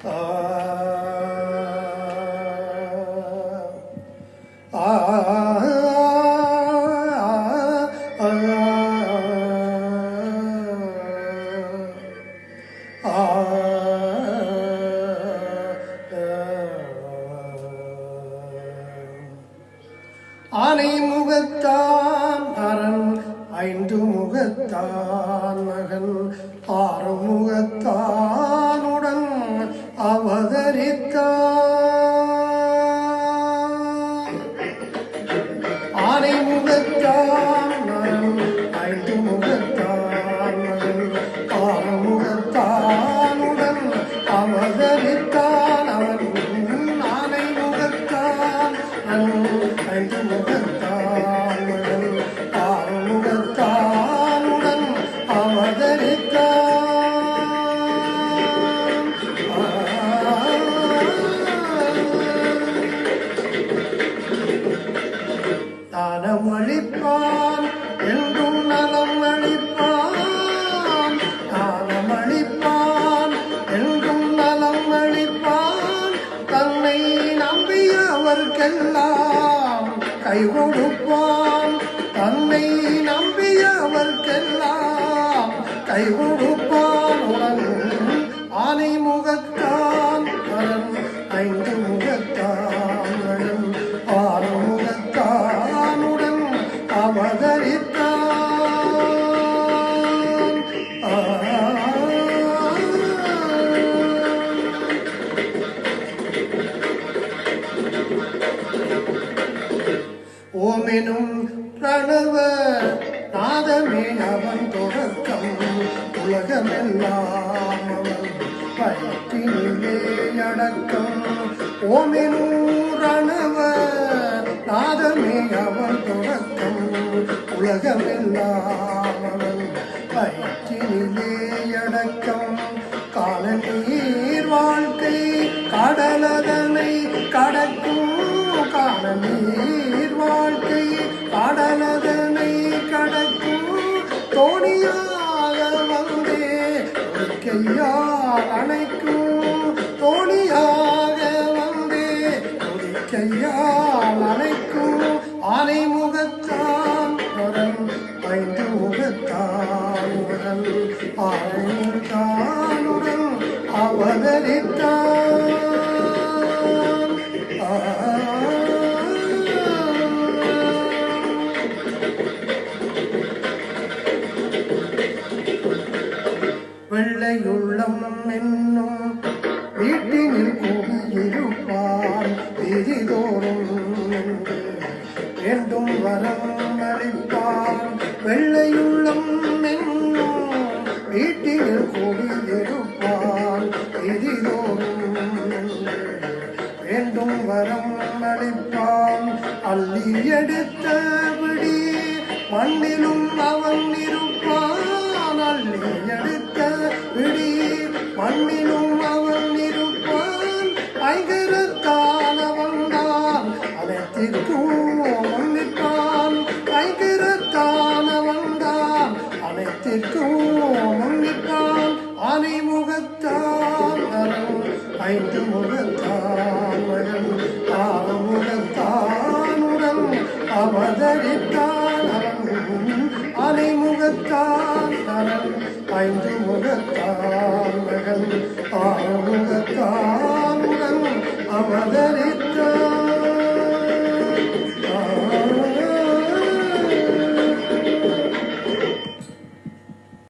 ஆனை முகத்தான் அரண் ஐந்து முகத்தான் மகன் ஆறு முகத்தானுடன் அவதரித்தான். ஆனை முகத்தான் அரண் ஐந்து முகத்தான் மகன் ஆறு முகத்தானுடன் அவதரித்தான். அவன் ஆனை முகத்தான் ஐந்து முகத்தான் மகன் ஆறு முகத்தானுடன் அவதரித்தான். தானம் அளிப்பான் என்றும் நலம் அளிப்பான். தானம் அளிப்பான் என்றும் நலம் அளிப்பான். தன்னை நம்பியவர்க்கெல்லாம் கை கொடுப்பான். தன்னை நம்பியவர்க்கெல்லாம் கை கொடுப்பான். உடன் ஆனை முகத்தான் அரண் ஐந்து முகத்தான் மகன் ஆறு முகத்தானுடன் அவதரித்தான். ஓமெனும் பிரணவ நாதமே அவன் தொடக்கம். உலகமெல்லாம் அவன் பயிற்றினிலே அடக்கம். ஓமெனும் பிரணவ நாதமே அவன் தொடக்கம். உலகமெல்லாம் அவன் பயிற்றினிலே அடக்கம். கால நீர் வாழ்க்கை கடலதனை கடக்கும். கால நீர் வாழ்க்கை கடலதனை கடக்கும். தோணியாக வந்தே கையால் அணைக்கும். தோணியாக வந்தே கையால் அணைக்கும். ஆனை முகத்தான் உடன் ஐந்து முகத்தான் உடன் ஆனை முகத்தானுடன் அவதரித்தான். வெள்ளையுள்ளம் என்னும் வீட்டினில் கூடியிருப்பான். வீதிதோறும் என்று வேண்டும் வரம் அளிப்பான். வெள்ளையுள்ளம் என்னும் வீட்டினில் கூடியிருப்பான். வீதிதோறும் என்று வேண்டும் வரம் அளிப்பான். அள்ளி எடுத்த விடி மண்ணிலும் அவன் இருப்பான். அள்ளி எடுத்த விடி மண்ணிலும் அவன் இருப்பான். ஐங்கரத்தானவன் தான் அனைத்திற்கும் முன்னிப்பான். ஐங்கரத்தானவன் தான் அனைத்திற்கும் முன்னிப்பான். ஆனை முகத்தான் அரண் ஐந்து முகத்தான் மகன் ஆறு முகத்தானுடன் அவதரித்தான். ஆனை முகத்தான் அரண் ஐந்து முகத்தான் மகன் ஆறு முகத்தானுடன் அவதரித்தான்.